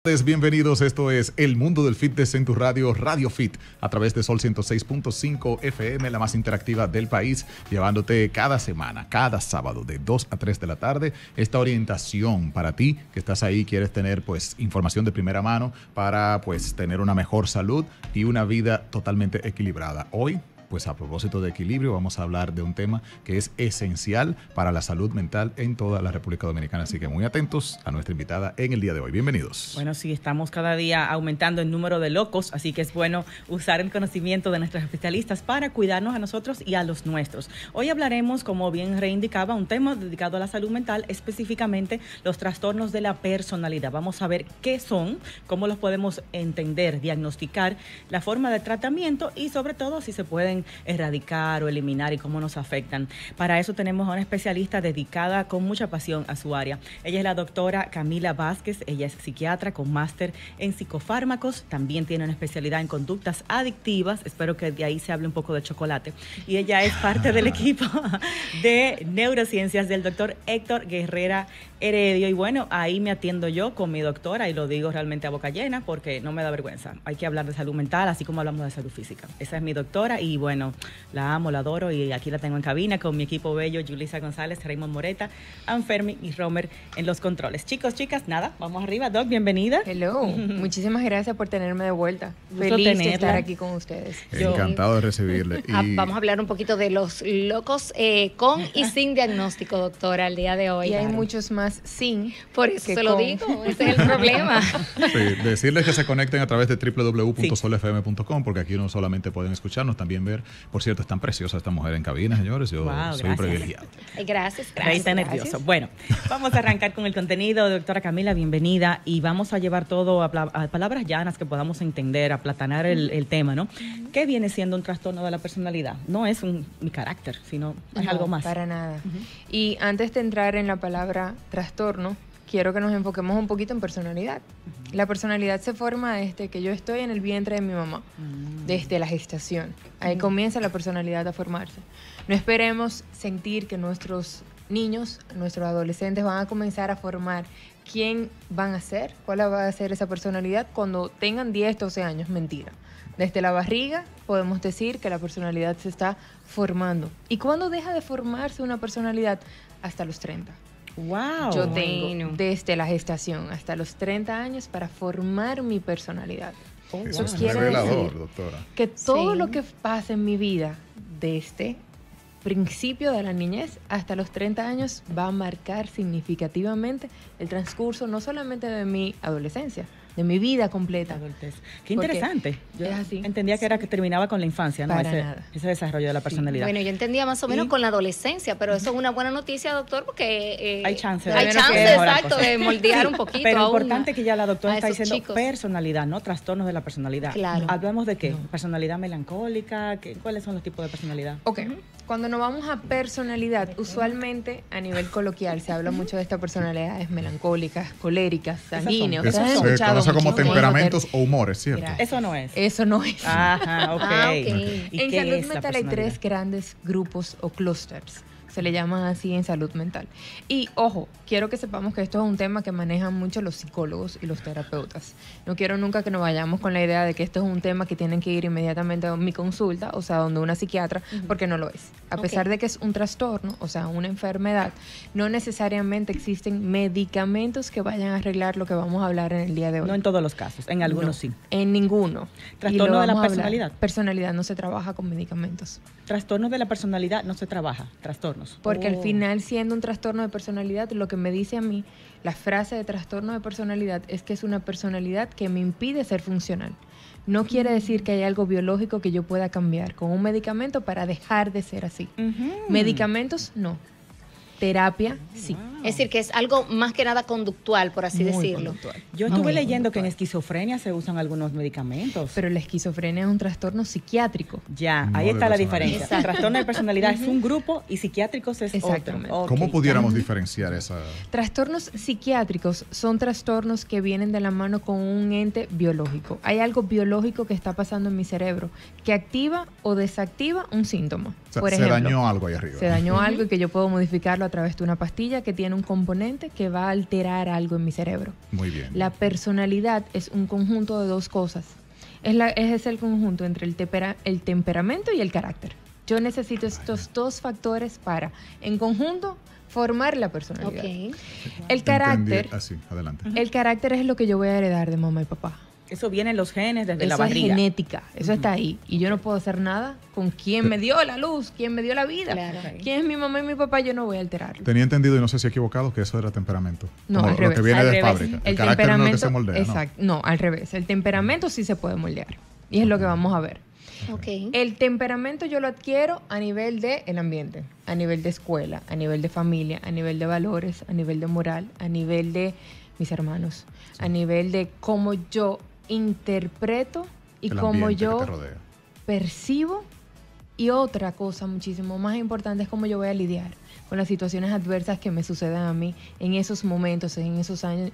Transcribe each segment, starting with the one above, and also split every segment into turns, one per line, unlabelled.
Bienvenidos, esto es El Mundo del Fitness en tu radio, Radio Fit, a través de Sol 106.5 FM, la más interactiva del país, llevándote cada semana, cada sábado, de 2 a 3 de la tarde, esta orientación para ti, que estás ahí, quieres tener pues información de primera mano para pues tener una mejor salud y una vida totalmente equilibrada. Hoy, pues a propósito de equilibrio, vamos a hablar de un tema que es esencial para la salud mental en toda la República Dominicana. Así que muy atentos a nuestra invitada en el día de hoy. Bienvenidos.
Bueno, sí, estamos cada día aumentando el número de locos, así que es bueno usar el conocimiento de nuestros especialistas para cuidarnos a nosotros y a los nuestros. Hoy hablaremos, como bien reindicaba, un tema dedicado a la salud mental, específicamente los trastornos de la personalidad. Vamos a ver qué son, cómo los podemos entender, diagnosticar, la forma de tratamiento y sobre todo si se pueden erradicar o eliminar y cómo nos afectan. Para eso tenemos a una especialista dedicada con mucha pasión a su área. Ella es la doctora Camila Vázquez, ella es psiquiatra con máster en psicofármacos, también tiene una especialidad en conductas adictivas, espero que de ahí se hable un poco de chocolate, y ella es parte del equipo de neurociencias del doctor Héctor Guerrera Heredio, y bueno, ahí me atiendo yo con mi doctora y lo digo realmente a boca llena porque no me da vergüenza. Hay que hablar de salud mental así como hablamos de salud física. Esa es mi doctora y bueno, la amo, la adoro y aquí la tengo en cabina con mi equipo bello, Julissa González, Raymond Moreta, Anfermi y Romer en los controles. Chicos, chicas, nada, vamos arriba. Doc, bienvenida.
Hello, muchísimas gracias por tenerme de vuelta.
Gusto
Feliz
tenerla.
de estar aquí con ustedes.
Encantado de recibirle.
Vamos a hablar un poquito de los locos con y sin diagnóstico, doctora, el día de hoy.
Y hay muchos más sin.
Por eso
que
se lo
con.
digo, ese es el problema.
Sí, decirles que se conecten a través de www.solfm.com porque aquí no solamente pueden escucharnos, también ver. Por cierto, es tan preciosa esta mujer en cabina, señores. Yo soy un privilegiado.
Gracias,
Rey está nervioso. Bueno, vamos a arrancar con el contenido. Doctora Camila, bienvenida. Y vamos a llevar todo a palabras llanas que podamos entender, aplatanar el tema, ¿no? ¿Qué viene siendo un trastorno de la personalidad? No es mi carácter, sino es algo más.
Para nada. Y antes de entrar en la palabra trastorno, quiero que nos enfoquemos un poquito en personalidad. La personalidad se forma desde que yo estoy en el vientre de mi mamá, desde la gestación. Ahí comienza la personalidad a formarse. No esperemos sentir que nuestros niños, nuestros adolescentes van a comenzar a formar quién van a ser, cuál va a ser esa personalidad cuando tengan 10, 12 años. Mentira. Desde la barriga podemos decir que la personalidad se está formando. ¿Y cuándo deja de formarse una personalidad? Hasta los 30.
Wow.
Yo tengo desde la gestación hasta los 30 años para formar mi personalidad.
Eso es
quiere
revelador,
decir
doctora.
que todo lo que pasa en mi vida desde principio de la niñez hasta los 30 años va a marcar significativamente el transcurso no solamente de mi adolescencia, de mi vida completa.
Adultez. Qué interesante. Yo
es así.
entendía que era que terminaba con la infancia, ¿no?
Para nada.
Ese desarrollo de la personalidad.
Bueno, yo entendía más o menos con la adolescencia, pero eso es una buena noticia, doctor, porque
hay chance.
Hay chance, exacto, de moldear un poquito.
Pero
aún
importante que ya la doctora
a
está
esos
diciendo
chicos.
personalidad, no trastornos de la personalidad.
Claro.
¿Hablamos de qué? ¿Personalidad melancólica? ¿Cuáles son los tipos de personalidad?
Ok. Cuando nos vamos a personalidad, usualmente a nivel coloquial se habla mucho de estas personalidades melancólicas, coléricas, sanguíneas.
Eso se conoce como temperamentos o humores, ¿cierto?
Mira,
Eso no es.
Eso no es.
Ajá, ok.
ok.
¿Y
En
qué
salud
es la
mental hay
personalidad?
3 grandes grupos o clusters. Se le llaman así en salud mental. Y ojo, quiero que sepamos que esto es un tema que manejan mucho los psicólogos y los terapeutas. No quiero nunca que nos vayamos con la idea de que esto es un tema que tienen que ir inmediatamente a mi consulta, o sea, donde una psiquiatra, porque no lo es. A pesar de que es un trastorno, o sea, una enfermedad, no necesariamente existen medicamentos que vayan a arreglar lo que vamos a hablar en el día de hoy.
No en todos los casos, en algunos sí.
En ninguno.
¿Trastorno
Y lo
de la
vamos a hablar.
personalidad?
Personalidad no se trabaja con medicamentos.
Trastornos de la personalidad no se trabaja, trastornos.
Porque al final, siendo un trastorno de personalidad, lo que me dice a mí, la frase de trastorno de personalidad es que es una personalidad que me impide ser funcional. No quiere decir que hay algo biológico que yo pueda cambiar con un medicamento para dejar de ser así. Medicamentos, no. Terapia, sí.
Es decir, que es algo más que nada conductual, por así
Muy
decirlo.
conductual.
Yo estuve
Muy
leyendo que en
conductual.
esquizofrenia se usan algunos medicamentos.
Pero la esquizofrenia es un trastorno psiquiátrico.
Ya,
No
ahí
de
está la
personalidad.
diferencia.
Exacto.
Trastorno de personalidad es un grupo y psiquiátricos es
Exactamente.
otro. Ok.
¿Cómo pudiéramos diferenciar esa?
Trastornos psiquiátricos son trastornos que vienen de la mano con un ente biológico. Hay algo biológico que está pasando en mi cerebro que activa o desactiva un síntoma.
O sea,
Por
se
ejemplo,
dañó algo ahí arriba.
Se dañó algo y que yo puedo modificarlo a través de una pastilla que tiene un componente que va a alterar algo en mi cerebro.
Muy bien.
La personalidad es un conjunto de dos cosas. Es el conjunto entre el temperamento y el carácter. Yo necesito estos dos factores para, en conjunto, formar la personalidad.
Ok.
El carácter,
Así, adelante.
el carácter es lo que yo voy a heredar de mamá y papá.
Eso viene en los genes desde la
Eso es
barriga.
genética, eso está ahí. Y yo no puedo hacer nada con quien me dio la luz, quien me dio la vida.
Claro.
Quién es mi mamá y mi papá, yo no voy a alterarlo.
Tenía entendido, y no sé si he equivocado, que eso era temperamento.
No,
Como
al
lo
revés.
que viene
Al
de
revés.
fábrica.
El
carácter no es lo que
temperamento,
se moldea,
exacto, no, al revés. El temperamento sí se puede moldear. Y es lo que vamos a ver.
Ok.
El temperamento yo lo adquiero a nivel del ambiente, a nivel de escuela, a nivel de familia, a nivel de valores, a nivel de moral, a nivel de mis hermanos, a nivel de cómo yo interpreto y
El
cómo
ambiente que
yo
te rodea.
percibo. Y otra cosa muchísimo más importante es cómo yo voy a lidiar con las situaciones adversas que me suceden a mí en esos momentos, en esos años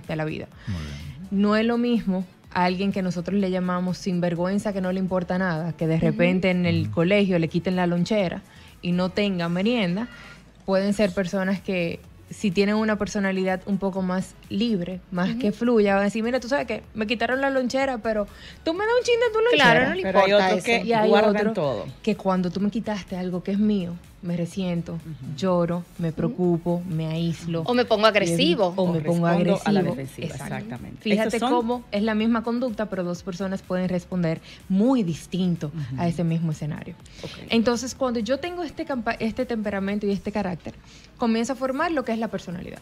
de la vida.
Muy bien.
No es lo mismo a alguien que nosotros le llamamos sinvergüenza, que no le importa nada, que de repente en el colegio le quiten la lonchera y no tenga merienda. Pueden ser personas que, si tienen una personalidad un poco más libre, más que fluya, van a decir, mira, tú sabes que me quitaron la lonchera, pero tú me das un chin de tu lonchera.
Claro, no le
Pero hay
importa
otros
eso.
que
Y hay
guardan
otro
todo.
que cuando tú me quitaste algo que es mío, me resiento, lloro, me preocupo, me aíslo.
O me pongo agresivo.
O me pongo
respondo
agresivo.
a la defensiva,
Exacto.
exactamente.
Fíjate
Esos son-
cómo es la misma conducta, pero dos personas pueden responder muy distinto a ese mismo escenario.
Ok.
Entonces, cuando yo tengo este temperamento y este carácter, comienza a formar lo que es la personalidad.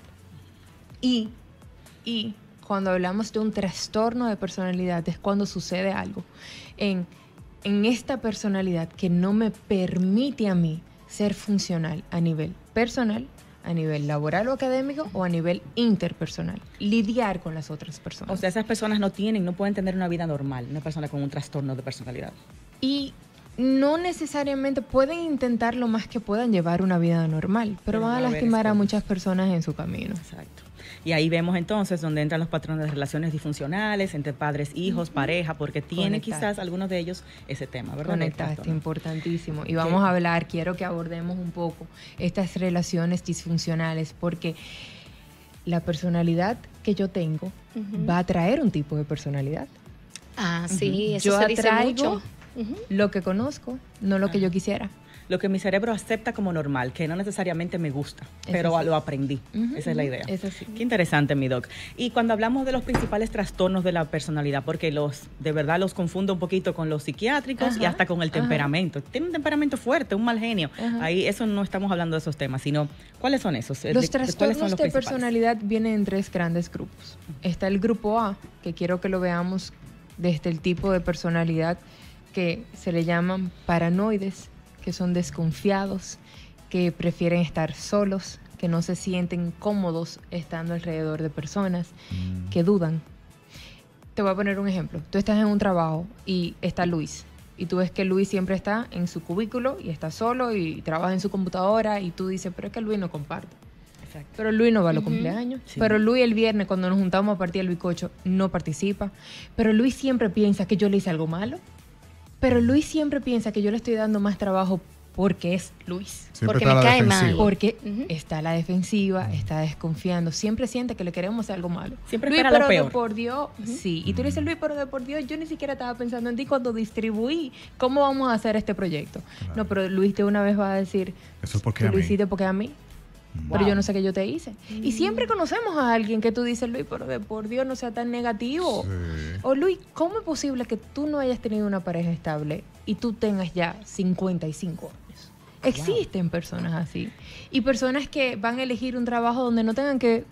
Y cuando hablamos de un trastorno de personalidad, es cuando sucede algo en esta personalidad que no me permite a mí ser funcional a nivel personal, a nivel laboral o académico o a nivel interpersonal. Lidiar con las otras personas.
O sea, esas personas no pueden tener una vida normal, una persona con un trastorno de personalidad.
Y no necesariamente pueden intentar lo más que puedan llevar una vida normal, pero van a
va a haber
lastimar a
escollos.
muchas personas en su camino.
Exacto. Y ahí vemos entonces donde entran los patrones de relaciones disfuncionales entre padres, hijos, pareja, porque tienen
Conectar.
quizás algunos de ellos ese tema, ¿verdad? Del
Conectaste,
trastorno.
importantísimo. Y vamos a hablar, quiero que abordemos un poco estas relaciones disfuncionales, porque la personalidad que yo tengo va a traer un tipo de personalidad.
Ah, sí, eso
Yo
se dice
atraigo
mucho. Ujú.
lo que conozco, no lo que yo quisiera.
Lo que mi cerebro acepta como normal, que no necesariamente me gusta, pero
sí.
lo aprendí.
Ujú,
Esa es la
ujú,
idea.
eso sí.
Qué interesante, mi doc. Y cuando hablamos de los principales trastornos de la personalidad, porque de verdad los confundo un poquito con los psiquiátricos y
Ajá,
hasta con el
ajá.
temperamento. Tiene un temperamento fuerte, un mal genio.
Ajá.
Ahí eso no estamos hablando de esos temas, sino ¿cuáles son esos?
Los
¿Cuáles
trastornos
son los
de
principales?
personalidad vienen en tres grandes grupos. Está el grupo A, que quiero que lo veamos desde el tipo de personalidad que se le llaman paranoides, que son desconfiados, que prefieren estar solos, que no se sienten cómodos estando alrededor de personas, que dudan. Te voy a poner un ejemplo. Tú estás en un trabajo y está Luis. Y tú ves que Luis siempre está en su cubículo y está solo y trabaja en su computadora y tú dices, pero es que Luis no comparte.
Exacto.
Pero Luis no va a los cumpleaños.
Sí.
Pero Luis el viernes cuando nos juntamos a partir del bizcocho no participa. Pero Luis siempre piensa que yo le hice algo malo. Pero Luis siempre piensa que yo le estoy dando más trabajo porque es Luis.
Siempre
Porque
está
me
la
cae mal.
defensiva.
Porque
Ujú.
está a la defensiva, está desconfiando, siempre siente que le queremos hacer algo malo.
Siempre
Luis,
espera lo
pero de
peor.
por Dios, sí. Y tú le dices, Luis, pero de por Dios, yo ni siquiera estaba pensando en ti cuando distribuí. ¿Cómo vamos a hacer este proyecto?
Claro.
No, pero Luis de una vez va a decir,
Eso es porque
tú
a
lo
mí.
hiciste porque a mí. Pero yo no sé qué yo te hice. Y siempre conocemos a alguien que tú dices, Luis, pero de por Dios no sea tan negativo.
Sí.
O Luis, ¿cómo es posible que tú no hayas tenido una pareja estable y tú tengas ya 55 años? Existen personas así. Y personas que van a elegir un trabajo donde no tengan que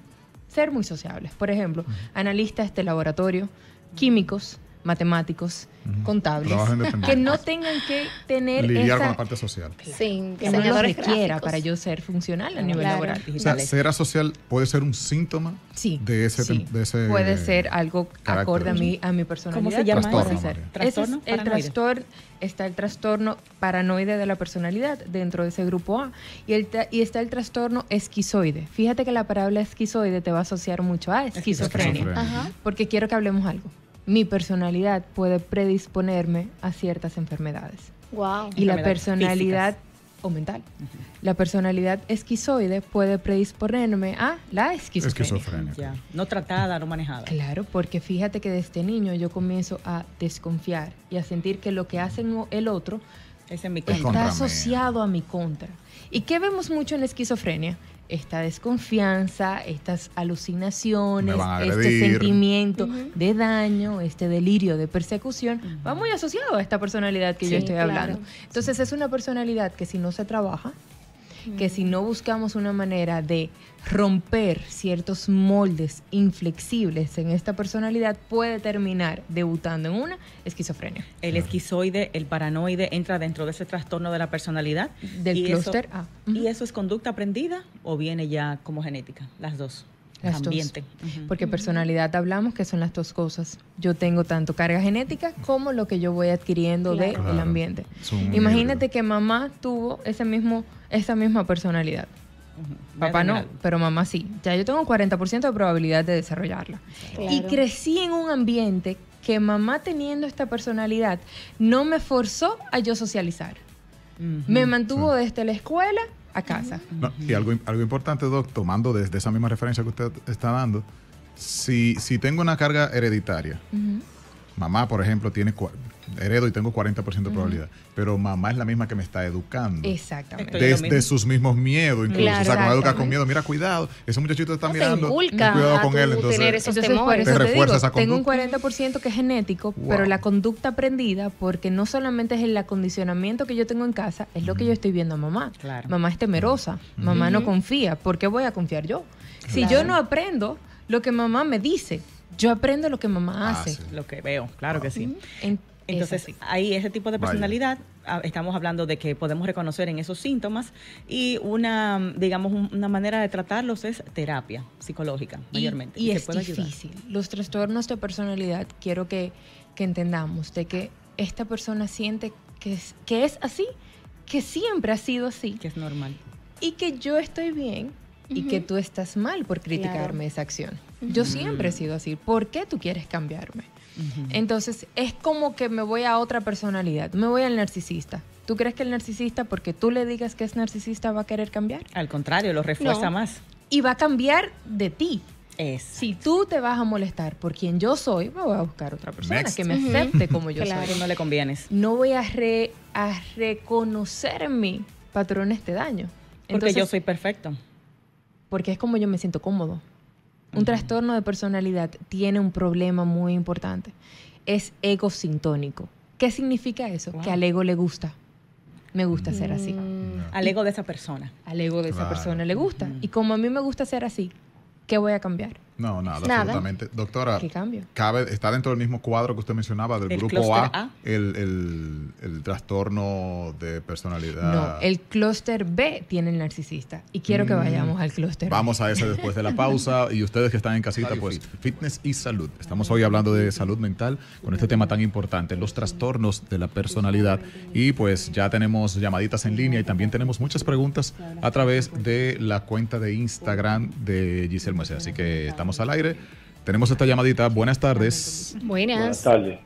ser muy sociables. Por ejemplo, analistas de laboratorio, químicos, matemáticos, contables,
Trabajo independiente.
que no tengan que tener
Lidiar con
esa...
la parte social.
Sí,
que no los
diseñadores
requiera
gráficos.
para yo ser funcional a nivel
Claro.
laboral.
O sea,
Digitales.
ser asocial puede ser un síntoma
Sí,
de ese,
sí.
de ese
Puede ser algo
carácter.
acorde a mi personalidad.
¿Cómo se llama
Trastorno,
Puede
más
ser.
bien.
¿Trastorno
Ese es el
paranoide?
trastorno, está el trastorno paranoide de la personalidad dentro de ese grupo A. Y está el trastorno esquizoide. Fíjate que la palabra esquizoide te va a asociar mucho a esquizofrenia.
Esquizofrenia.
Ajá.
Porque quiero que hablemos algo. Mi personalidad puede predisponerme a ciertas enfermedades.
Wow.
Y la
Enfermedades
personalidad o mental. La personalidad esquizoide puede predisponerme a la esquizofrenia.
Esquizofrenia.
Ya. No tratada, no manejada.
Claro, porque fíjate que desde niño yo comienzo a desconfiar y a sentir que lo que hace el otro
Es en mi
Es
contra.
contra
está
mía.
asociado a mi contra. ¿Y qué vemos mucho en la esquizofrenia? Esta desconfianza, estas alucinaciones,
Me van a
este
agredir.
sentimiento de daño, este delirio de persecución, va muy asociado a esta personalidad que
Sí,
yo estoy
claro.
hablando. Entonces es una personalidad que si no se trabaja, que si no buscamos una manera de romper ciertos moldes inflexibles en esta personalidad, puede terminar debutando en una esquizofrenia.
El esquizoide, el paranoide entra dentro de ese trastorno de la personalidad.
Del
Y
clúster
eso-
A.
¿Y eso es conducta aprendida o viene ya como genética? Las dos.
Las dos.
Ambiente. Ujú.
Porque personalidad hablamos que son las dos cosas. Yo tengo tanto carga genética como lo que yo voy adquiriendo del
Claro.
ambiente.
Es un
Imagínate
híbrido.
que mamá tuvo esa misma personalidad.
Ujú.
Papá no,
Voy a tener
pero mamá sí. Ya yo tengo 40% de probabilidad de desarrollarla.
Claro.
Y crecí en un ambiente que mamá teniendo esta personalidad no me forzó a yo socializar.
algo. Ujú.
Me mantuvo desde la escuela a casa.
No, y algo importante, Doc, tomando desde esa misma referencia que usted está dando, si tengo una carga hereditaria,
Ujú.
mamá, por ejemplo, heredo y tengo 40% de probabilidad, pero mamá es la misma que me está educando.
Exactamente.
Estoy- lo
Desde
mismo.
sus mismos miedos, incluso.
Claro.
O sea, que me educa con
Exactamente.
miedo. Mira, cuidado, ese muchachito te está
No te
mirando.
inculca
ten cuidado
a
con
tú
él. Entonces,
tener esos
Entonces, por
temores.
eso
Te
te
refuerza
digo,
esa
tengo un
conducta.
40% que es genético,
Wow.
pero la conducta aprendida, porque no solamente es el acondicionamiento que yo tengo en casa, es lo que yo estoy viendo a mamá.
Claro.
Mamá es temerosa, mamá no confía. ¿Por qué voy a confiar yo? Si yo no aprendo lo que mamá me dice, yo aprendo lo que mamá hace.
sí.
Lo que veo, claro que sí.
En-
Entonces,
es así.
ahí ese tipo de
Vaya.
personalidad, estamos hablando de que podemos reconocer en esos síntomas y una, digamos, una manera de tratarlos es terapia psicológica, mayormente.
Y
que
es
puede ayudar.
difícil. Los trastornos de personalidad, quiero que entendamos de que esta persona siente que es así, que siempre ha sido así,
Que es normal.
y que yo estoy bien y que tú estás mal por criticarme
Claro.
esa acción. Yo siempre he sido así. ¿Por qué tú quieres cambiarme? Entonces, es como que me voy a otra personalidad. Me voy al narcisista. ¿Tú crees que el narcisista, porque tú le digas que es narcisista, va a querer cambiar?
Al contrario, lo refuerza
No.
más.
Y va a cambiar de ti.
Es.
Si tú te vas a molestar por quien yo soy, me voy a buscar otra persona
Next.
que me acepte como yo
Claro.
soy.
No le convienes.
No voy a reconocer en mí patrones de daño.
Porque
Entonces,
yo soy perfecto.
porque es como yo me siento cómodo. Un trastorno de personalidad tiene un problema muy importante. Es egosintónico. ¿Qué significa eso?
Wow.
Que al ego le gusta. Me gusta ser así.
Al ego de esa persona.
Al ego de esa
Claro.
persona le gusta. Y como a mí me gusta ser así, ¿qué voy a cambiar?
No, nada,
Nada.
absolutamente. Doctora,
¿Qué cambio?
está dentro del mismo cuadro que usted mencionaba, del
El
grupo
clúster
A,
A.
el trastorno de personalidad.
No, el clúster B tiene el narcisista. Y quiero que vayamos al clúster B.
Vamos a ese después de la pausa. Y ustedes que están en casita, pues fitness y salud. Estamos hoy hablando de salud mental con este tema tan importante, los trastornos de la personalidad. Y pues ya tenemos llamaditas en línea y también tenemos muchas preguntas a través de la cuenta de Instagram de Giselle Moisés. Así que estamos al aire. Tenemos esta llamadita. Buenas tardes.
Buenas
Buenas.
tardes.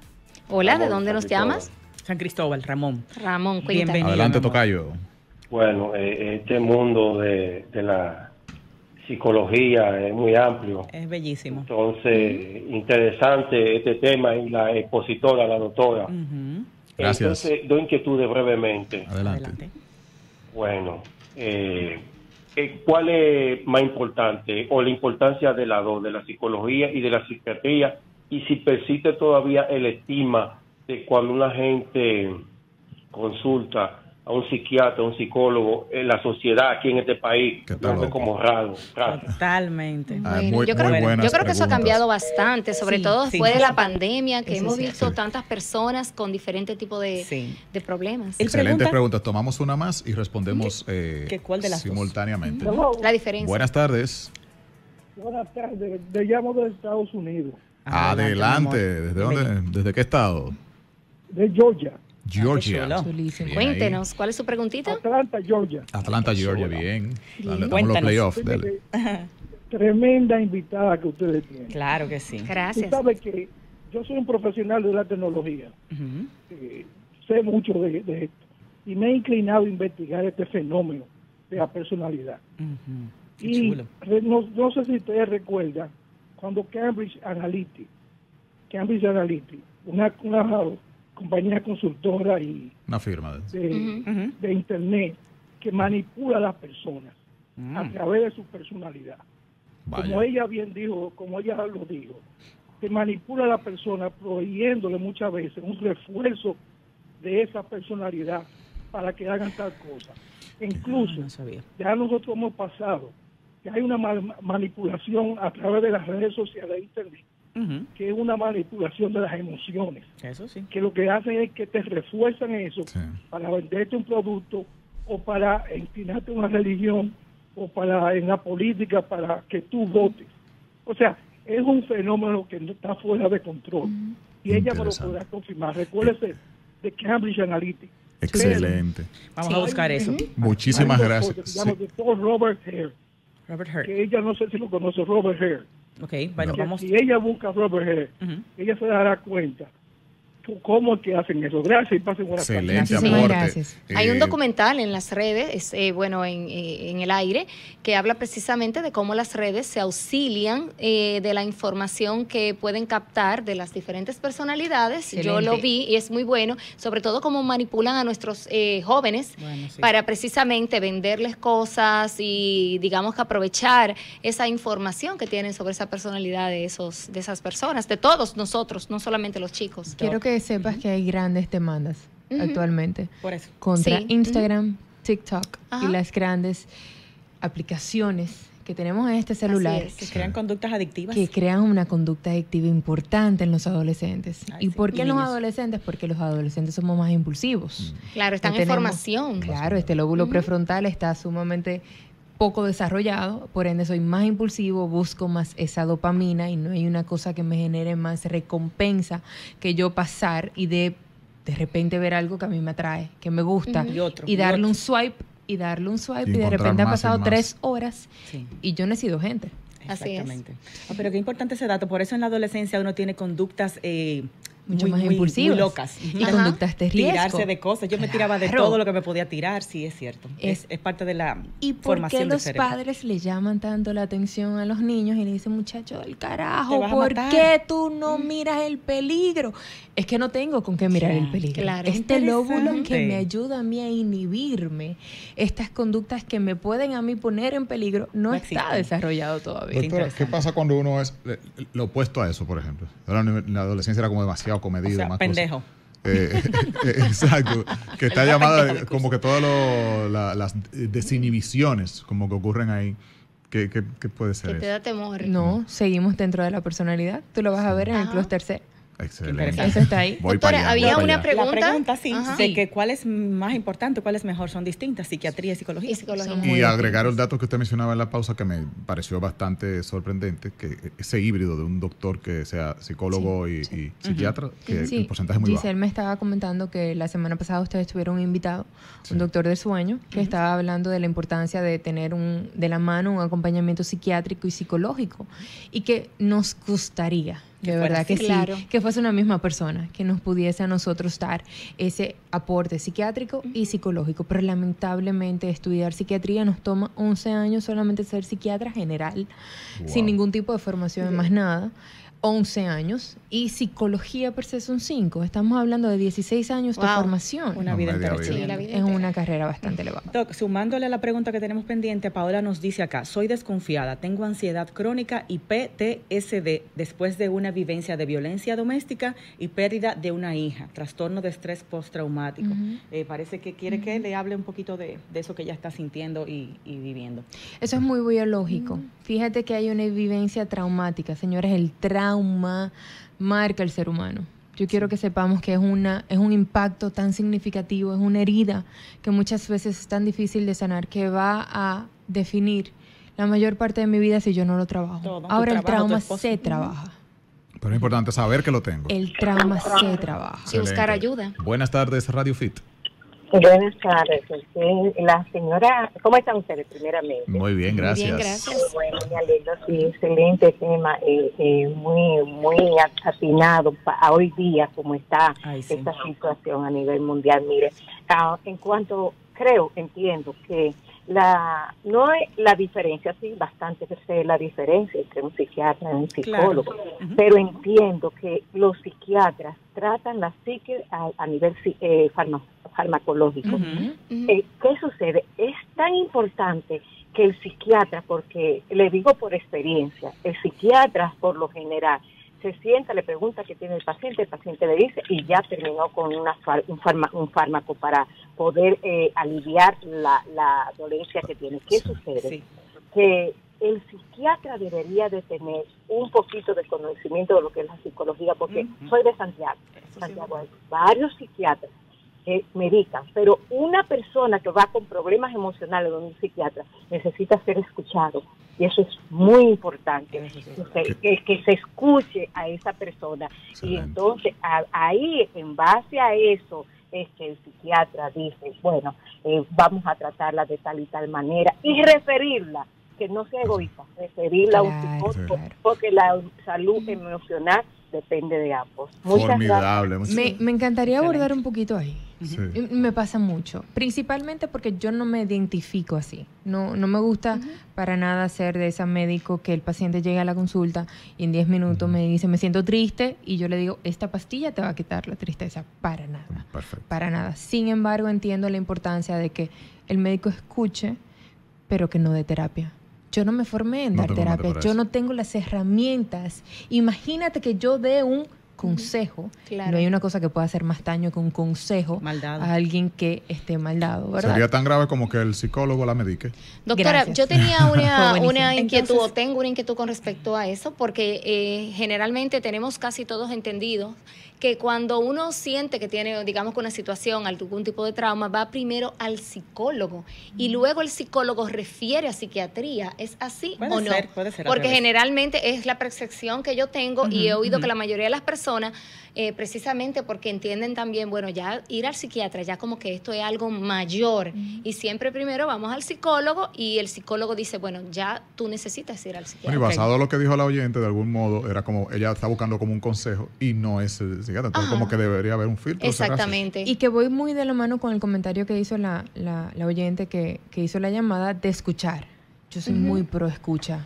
Hola, ¿de
Ramón,
dónde nos
San Cristóbal.
llamas?
San Cristóbal, Ramón.
Ramón, cuéntame.
Bienvenido.
Adelante,
mi amor.
tocayo.
Bueno, este mundo de la psicología es muy amplio.
Es bellísimo.
Entonces, interesante este tema y la expositora, la doctora.
Ujú.
Gracias.
Entonces, dos inquietudes brevemente.
Adelante.
Bueno, ¿cuál es más importante o la importancia de las dos, de la psicología y de la psiquiatría? Y si persiste todavía el estigma de cuando una gente consulta a un psiquiatra, a un psicólogo, en la sociedad aquí en este país,
Que está
lo ve
loco.
como raro. Gracias.
Totalmente.
Ah,
Bueno,
muy
yo creo
buenas
que eso ha
preguntas.
cambiado bastante, sobre
Sí,
todo
sí.
después de la pandemia, que
Eso
hemos
es
visto
cierto.
tantas personas con diferentes tipos
Sí.
de problemas.
Él
Excelentes
pregunta-
preguntas. Tomamos una más y respondemos
¿Que cuál de las dos?
simultáneamente.
La diferencia.
Buenas tardes.
Buenas tardes, le llamo de Estados Unidos,
Adelante.
mi amor.
¿Desde dónde? ¿Desde qué estado?
de Georgia,
Georgia.
chulo.
Chulísimo.
Bien ahí.
Cuéntenos, ¿cuál es su preguntita?
Atlanta, Georgia.
Atlanta, Georgia. Bien. Dale, damos los
Cuéntanos.
playoffs. Dale.
Tremenda invitada que ustedes tienen.
Claro que sí.
Tú
Gracias.
sabes que yo soy un profesional de la tecnología.
Ujú.
sé mucho de esto y me he inclinado a investigar este fenómeno de la personalidad.
Qué
Y
chulo.
no sé si ustedes recuerdan cuando Cambridge Analytica, una compañía consultora y
Una firma.
de internet que manipula a las personas a través de su personalidad.
Vaya.
Como ella lo dijo, que manipula a la persona proveyéndole muchas veces un refuerzo de esa personalidad para que hagan tal cosa. Incluso,
No sabía.
ya nosotros hemos pasado que hay una manipulación a través de las redes sociales de internet, que es una manipulación de las emociones,
Eso sí.
que lo que hacen es que te refuerzan eso
Sí.
para venderte un producto o para inclinarte a una religión o para en la política para que tú votes. O sea, es un fenómeno que no está fuera de control. Y ella me lo
Interesante.
podrá confirmar. Recuérdese de Cambridge Analytica.
Excelente.
Vamos a buscar eso.
Muchísimas
Hay un
gracias.
doctor que se llama doctor Robert Hare,
Robert Hurt.
que ella no sé si lo conoce, Robert Hare.
Ok, bueno,
Que
vamos.
si ella busca a Robert Hare, ella se dará cuenta cómo es que hacen eso. Gracias y pasen buenas tardes.
Excelente
Muchísimas
aporte.
gracias.
Hay un documental en las redes, en el aire, que habla precisamente de cómo las redes se auxilian de la información que pueden captar de las diferentes personalidades. Yo
Excelente.
lo vi y es muy bueno, sobre todo cómo manipulan a nuestros jóvenes
Bueno, sí.
para precisamente venderles cosas y digamos que aprovechar esa información que tienen sobre esa personalidad de esas personas, de todos nosotros, no solamente los chicos.
Quiero que sepas que hay grandes demandas actualmente
Por eso.
contra
Sí.
Instagram, TikTok
Ajá.
y las grandes aplicaciones que tenemos en este celular
Así
Que
es.
crean conductas adictivas.
que crean una conducta adictiva importante en los adolescentes.
Ay,
¿Y
sí.
por qué
Y
en los
niños.
adolescentes? Porque los adolescentes somos más impulsivos.
Claro, están
No
en
tenemos-
formación.
Claro, este lóbulo prefrontal está sumamente poco desarrollado, por ende soy más impulsivo, busco más esa dopamina y no hay una cosa que me genere más recompensa que yo pasar y de repente ver algo que a mí me atrae, que me gusta,
Y otro,
y
y
darle
otro.
un swipe y darle un swipe
Y
y de
encontrar
repente han
más y
pasado
más.
3 horas
Sí.
y yo no he sido gente.
Así es.
Exactamente. Pero qué importante ese dato. Por eso en la adolescencia uno tiene conductas
Mucho más impulsivas.
muy locas.
Y
Ajá.
conductas de riesgo.
Tirarse de cosas. Yo me tiraba de
Claro.
todo lo que me podía tirar, sí, es cierto. Es parte de la
¿Y por
formación
qué
del
los
cerebro.
padres le llaman tanto la atención a los niños y le dicen, muchacho del
Te
carajo,
vas a
¿por
matar.
qué tú no miras el peligro? Es que no tengo con qué mirar el peligro.
claro.
Este lóbulo que
Interesante.
me ayuda a mí a inhibirme estas conductas que me pueden a mí poner en peligro no
No
está
existen.
desarrollado todavía.
Doctora, ¿qué
interesante.
pasa cuando uno es lo opuesto a eso, por ejemplo? La adolescencia era como demasiado comedido.
O sea,
más
pendejo.
cosas. Exacto. Que está llamada como que todas las desinhibiciones como que ocurren ahí. ¿Qué puede ser
Que te
eso?
da temor.
No, seguimos dentro de la personalidad. Tú lo vas a ver en el
Ajá.
clúster C.
Excelente.
interesante.
Eso está ahí.
Voy
Doctora,
para allá,
había
voy para
una
allá.
pregunta.
La pregunta, sí,
Ajá.
de que cuál es más importante, cuál es mejor. Son distintas, psiquiatría y psicología.
Y psicología.
Son
Y
muy
agregar el
distintos.
dato que usted mencionaba en la pausa que me pareció bastante sorprendente, que ese híbrido de un doctor que sea psicólogo y psiquiatra, que
Sí,
el porcentaje es muy
Giselle
bajo.
me estaba comentando que la semana pasada ustedes tuvieron un invitado,
Sí.
un doctor del sueño, que estaba hablando de la importancia de tener de la mano un acompañamiento psiquiátrico y psicológico y que nos gustaría,
Que
de
fuera
verdad que
así.
sí,
Claro.
que fuese una misma persona que nos pudiese a nosotros dar ese aporte psiquiátrico y psicológico, pero lamentablemente estudiar psiquiatría nos toma 11 años solamente ser psiquiatra general,
Wow.
sin ningún tipo de formación en más nada. 11 años y psicología per se son 5. Estamos hablando de 16 años de
Wow.
formación.
Una
No,
vida
media
entera
vida.
Sí, la
estudiando.
vida
Es
entera.
una carrera bastante elevada.
Doc, sumándole a la pregunta que tenemos pendiente, Paola nos dice acá, soy desconfiada, tengo ansiedad crónica y PTSD después de una vivencia de violencia doméstica y pérdida de una hija, trastorno de estrés postraumático. Parece que quiere que le hable un poquito de eso que ella está sintiendo y viviendo.
Eso es muy biológico. Fíjate que hay una vivencia traumática. Señores, el trauma marca al ser humano. Yo quiero que sepamos que es un impacto tan significativo, es una herida que muchas veces es tan difícil de sanar que va a definir la mayor parte de mi vida si yo no lo trabajo.
Todo, tu
Ahora el
trabajo, tu
trauma
esposo.
se trabaja.
Pero es importante saber que lo tengo.
El trauma se trabaja.
Y buscar
Excelente.
ayuda.
Buenas tardes, Radio Fit.
Buenas tardes. La señora, ¿cómo están ustedes primeramente?
Muy bien, gracias.
Muy bien, gracias.
Bueno, me alegro, sí, excelente tema, muy atinado a hoy día como está esta situación a nivel mundial. Mire, en cuanto entiendo que no es la diferencia, sí, bastante que sé la diferencia entre un psiquiatra y un psicólogo, claro. Pero entiendo que los psiquiatras tratan la psique a nivel farmacológico. ¿Qué sucede? Es tan importante que el psiquiatra, porque le digo por experiencia, el psiquiatra por lo general se sienta, le pregunta qué tiene el paciente le dice y ya terminó con un fármaco para poder aliviar la dolencia que tiene. ¿Qué sucede? Sí. Que el psiquiatra debería de tener un poquito de conocimiento de lo que es la psicología, porque soy de Santiago. Santiago hay varios psiquiatras que medican, pero una persona que va con problemas emocionales donde un psiquiatra necesita ser escuchado, y eso es muy importante, que se escuche a esa persona. Excelente. Y entonces ahí, en base a eso, es que el psiquiatra dice, bueno, vamos a tratarla de tal y tal manera, y referirla, que no sea egoísta, referirla a un psicólogo, porque la salud emocional depende de ambos.
Formidable.
Me encantaría abordar un poquito ahí. Sí. Me pasa mucho, principalmente porque yo no me identifico así. No me gusta para nada ser de ese médico que el paciente llega a la consulta y en 10 minutos me dice, me siento triste, y yo le digo, esta pastilla te va a quitar la tristeza. Para nada. Perfecto. Para nada. Sin embargo, entiendo la importancia de que el médico escuche, pero que no dé terapia. Yo no me formé en dar terapia, yo no tengo las herramientas. Imagínate que yo dé un consejo. Claro. No hay una cosa que pueda hacer más daño que un consejo a alguien que esté mal dado, ¿verdad?
Sería tan grave como que el psicólogo la medique.
Doctora, gracias. Yo tenía una inquietud, o tengo una inquietud con respecto a eso, porque generalmente tenemos casi todos entendidos que cuando uno siente que tiene, digamos, una situación, algún tipo de trauma, va primero al psicólogo y luego el psicólogo refiere a psiquiatría. ¿Es así o no? Puede ser. Porque generalmente es la percepción que yo tengo y he oído que la mayoría de las personas, precisamente porque entienden también, bueno, ya ir al psiquiatra, ya como que esto es algo mayor y siempre primero vamos al psicólogo y el psicólogo dice, bueno, ya tú necesitas ir al psiquiatra.
Bueno, y basado en lo que dijo la oyente, de algún modo, era como, ella está buscando como un consejo y no es psiquiatra, entonces como que debería haber un filtro.
Exactamente.
Y que voy muy de la mano con el comentario que hizo la oyente que hizo la llamada de escuchar. Yo soy muy pro escucha.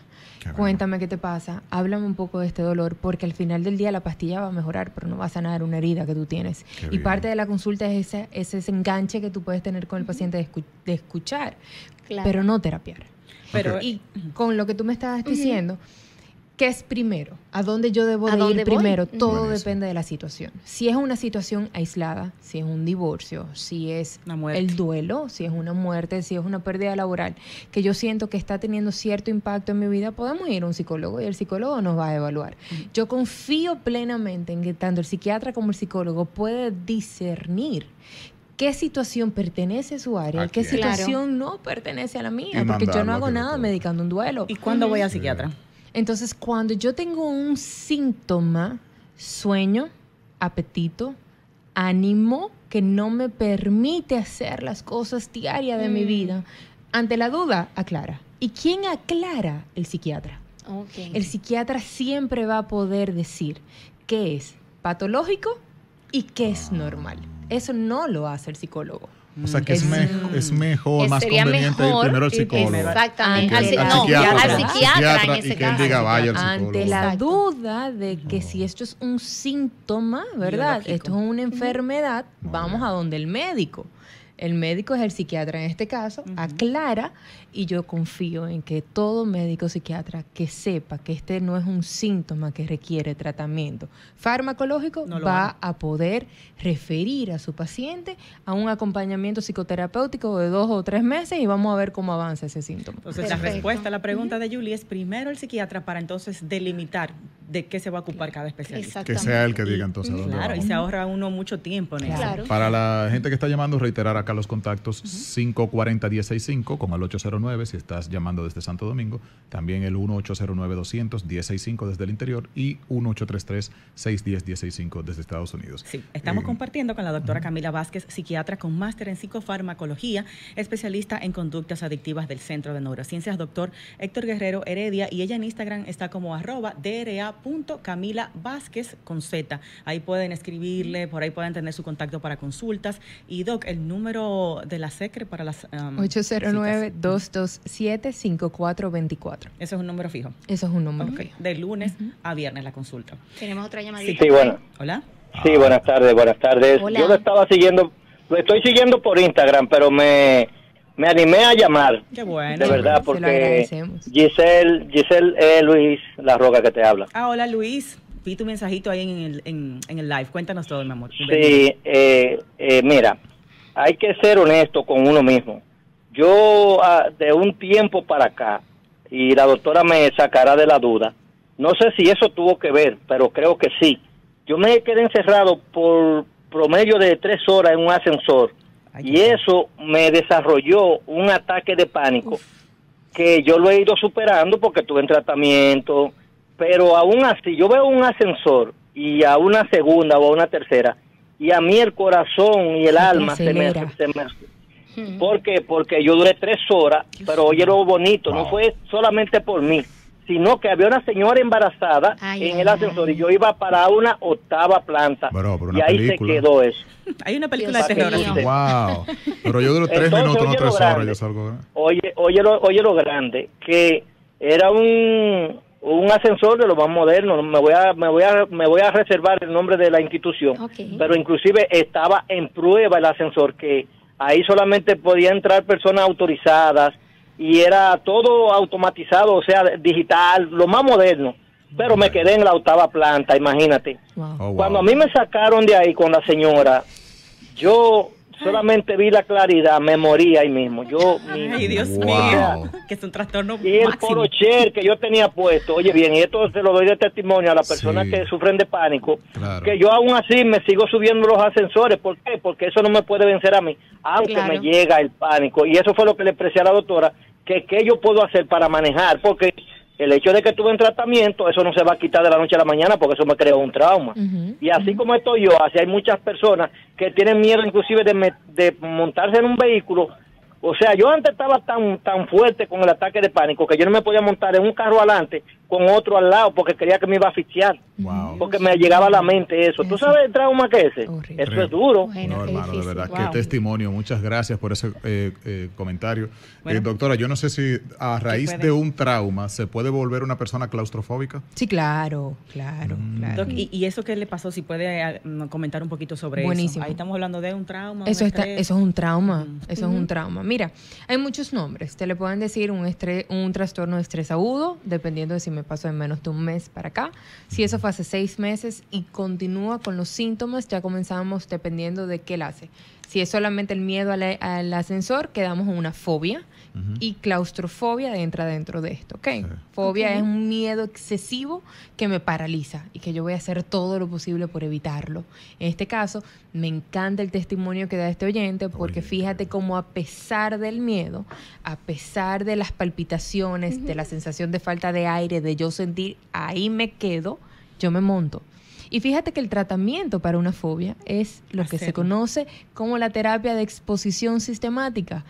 Cuéntame qué te pasa, háblame un poco de este dolor, porque al final del día la pastilla va a mejorar, pero no va a sanar una herida que tú tienes. Y parte de la consulta es ese enganche que tú puedes tener con el paciente de escuchar, pero no terapiar. Pero y con lo que tú me estabas diciendo, ¿qué es primero? ¿A dónde yo debo de ir primero? Todo depende de la situación. Si es una situación aislada, si es un divorcio, si es el duelo, si es una muerte, si es una pérdida laboral, que yo siento que está teniendo cierto impacto en mi vida, podemos ir a un psicólogo y el psicólogo nos va a evaluar. Yo confío plenamente en que tanto el psiquiatra como el psicólogo puede discernir qué situación pertenece a su área y qué situación no pertenece a la mía, porque yo no hago nada medicando un duelo.
¿Y cuándo voy al psiquiatra?
Entonces, cuando yo tengo un síntoma, sueño, apetito, ánimo, que no me permite hacer las cosas diarias de mi vida, ante la duda, aclara. ¿Y quién aclara? El psiquiatra. Okay. El psiquiatra siempre va a poder decir qué es patológico y qué es normal. Eso no lo hace el psicólogo.
O sea, que es mejor, más conveniente ir primero al psicólogo.
Exactamente.
Al psiquiatra en ese caso. Y que él diga, vaya al psicólogo.
Ante la duda de que si esto es un síntoma, ¿verdad? Biológico. Esto es una enfermedad, vamos a donde el médico. El médico es el psiquiatra en este caso, aclara, y yo confío en que todo médico psiquiatra que sepa que este no es un síntoma que requiere tratamiento farmacológico va a poder referir a su paciente a un acompañamiento psicoterapéutico de 2 o 3 meses y vamos a ver cómo avanza ese síntoma.
Entonces, la respuesta a la pregunta de Julie es primero el psiquiatra para entonces delimitar. de qué se va a ocupar cada especialista.
Que sea el que diga entonces.
Claro, y se ahorra uno mucho tiempo en eso.
Claro.
Para la gente que está llamando, reiterar acá los contactos: 540-1065 con el 809 si estás llamando desde Santo Domingo, también el 1-809-200-1065 desde el interior y 1-833-610-1065 desde Estados Unidos.
Sí, estamos compartiendo con la doctora Camila Vázquez, psiquiatra con máster en psicofarmacología, especialista en conductas adictivas del Centro de Neurociencias, doctor Héctor Guerrero Heredia, y ella en Instagram está como @dra.Camila Vázquez con Z. Ahí pueden escribirle, por ahí pueden tener su contacto para consultas. Y Doc, el número de la SECRE para las
809-227-5424.
Eso es un número fijo.
Eso es un número
Ok,
fijo.
de lunes a viernes la consulta.
Tenemos otra llamadita.
Sí, bueno.
Hola.
Sí, buenas tardes, buenas tardes.
Hola.
Yo lo estoy siguiendo por Instagram, pero me animé a llamar.
Qué bueno.
De verdad,
Se lo
porque
agradecemos.
Giselle Luis La Roca que te habla.
Hola Luis, vi tu mensajito ahí en el live. Cuéntanos todo, mi amor.
Sí, mira, hay que ser honesto con uno mismo. Yo de un tiempo para acá, y la doctora me sacará de la duda, no sé si eso tuvo que ver, pero creo que sí. Yo me quedé encerrado por promedio de 3 horas en un ascensor. Y eso me desarrolló un ataque de pánico que yo lo he ido superando porque tuve en tratamiento, pero aún así yo veo un ascensor y a una segunda o a una tercera y a mí el corazón y el alma se me ¿Por qué? Porque yo duré 3 horas, pero oye lo bonito, no fue solamente por mí, sino que había una señora embarazada en el ascensor y yo iba para una 8ª planta. Y ahí se quedó eso.
Hay una película de terror.
Wow. Pero yo duré 3 minutos, no 3 horas. Yo salgo.
Oye lo grande, que era un ascensor de lo más moderno. Me voy a reservar el nombre de la institución. Pero inclusive estaba en prueba el ascensor, que ahí solamente podían entrar personas autorizadas y era todo automatizado, o sea, digital, lo más moderno. Pero me quedé en la 8ª planta, imagínate.
Wow.
Cuando a mí me sacaron de ahí con la señora, yo solamente vi la claridad, me morí ahí mismo.
Ay, Dios mío, que es un trastorno
y el
máximo.
porocher que yo tenía puesto, oye bien, y esto se lo doy de testimonio a las personas que sufren de pánico, que yo aún así me sigo subiendo los ascensores. ¿Por qué? Porque eso no me puede vencer a mí, aunque me llega el pánico. Y eso fue lo que le expresé a la doctora, que qué yo puedo hacer para manejar, porque el hecho de que estuve en tratamiento, eso no se va a quitar de la noche a la mañana, porque eso me creó un trauma. Y así como estoy yo, así hay muchas personas que tienen miedo inclusive de montarse en un vehículo. O sea, yo antes estaba tan fuerte con el ataque de pánico que yo no me podía montar en un carro adelante con otro al lado porque creía que me iba a asfixiar. Porque me llegaba a la mente eso. ¿Tú sabes el trauma que es ese? Eso es duro.
No, hermano, de verdad, qué testimonio. Muchas gracias por ese comentario. Doctora, yo no sé si a raíz de un trauma se puede volver una persona claustrofóbica.
Sí, claro.
Doc, ¿y eso qué le pasó? Si puede comentar un poquito sobre
Buenísimo.
eso. Ahí estamos hablando de un trauma.
Eso es un trauma. Eso es un trauma. Mira, hay muchos nombres. Te le pueden decir un trastorno de estrés agudo, dependiendo de si me pasó en menos de un mes para acá. Si eso fue hace 6 meses y continúa con los síntomas, ya comenzamos dependiendo de qué él hace. Si es solamente el miedo al ascensor, quedamos en una fobia. Y claustrofobia entra dentro de esto, ¿ok? Fobia es un miedo excesivo que me paraliza y que yo voy a hacer todo lo posible por evitarlo. En este caso, me encanta el testimonio que da este oyente, porque fíjate cómo a pesar del miedo, a pesar de las palpitaciones, de la sensación de falta de aire, de yo sentir ahí me quedo, yo me monto. Y fíjate que el tratamiento para una fobia es lo que se conoce como la terapia de exposición sistemática.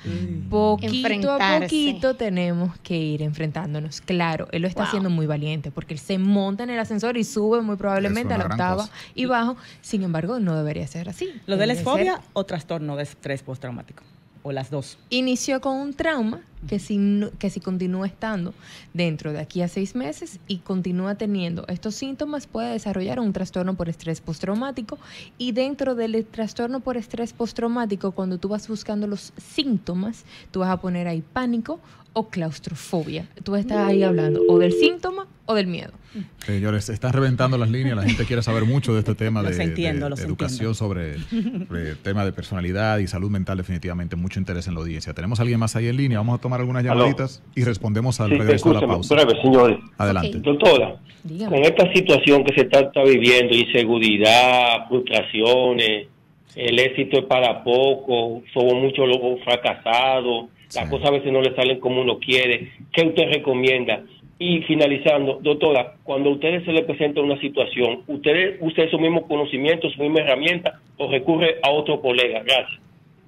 Poquito a poquito tenemos que ir enfrentándonos. Claro, él lo está haciendo muy valiente porque él se monta en el ascensor y sube muy probablemente a la 8ª y bajo. Sin embargo, no debería ser así.
¿Lo de él es fobia o trastorno de estrés postraumático? ¿O las dos?
Inició con un trauma que si continúa estando dentro de aquí a 6 meses y continúa teniendo estos síntomas, puede desarrollar un trastorno por estrés postraumático. Y dentro del trastorno por estrés postraumático, cuando tú vas buscando los síntomas, tú vas a poner ahí pánico o claustrofobia. Tú estás ahí hablando o del síntoma o del miedo.
Señores, se están reventando las líneas. La gente quiere saber mucho de este tema de educación sobre el tema de personalidad y salud mental. Definitivamente mucho interés en la audiencia. ¿Tenemos a alguien más ahí en línea? Vamos a tomar tomar algunas
Aló.
llamaditas y respondemos al
Sí,
regreso a la
escúchame,
pausa.
breve, señores.
Adelante.
Ok.
Doctora,
Dígame.
con esta situación que se está viviendo, inseguridad, frustraciones, el éxito es para poco, somos muchos los fracasados,
Sí.
las cosas a veces no le salen como uno quiere. ¿Qué usted recomienda? Y finalizando, doctora, cuando a ustedes se les presenta una situación, ¿ustedes usan esos mismos conocimientos, su misma herramienta o recurre a otro colega? Gracias.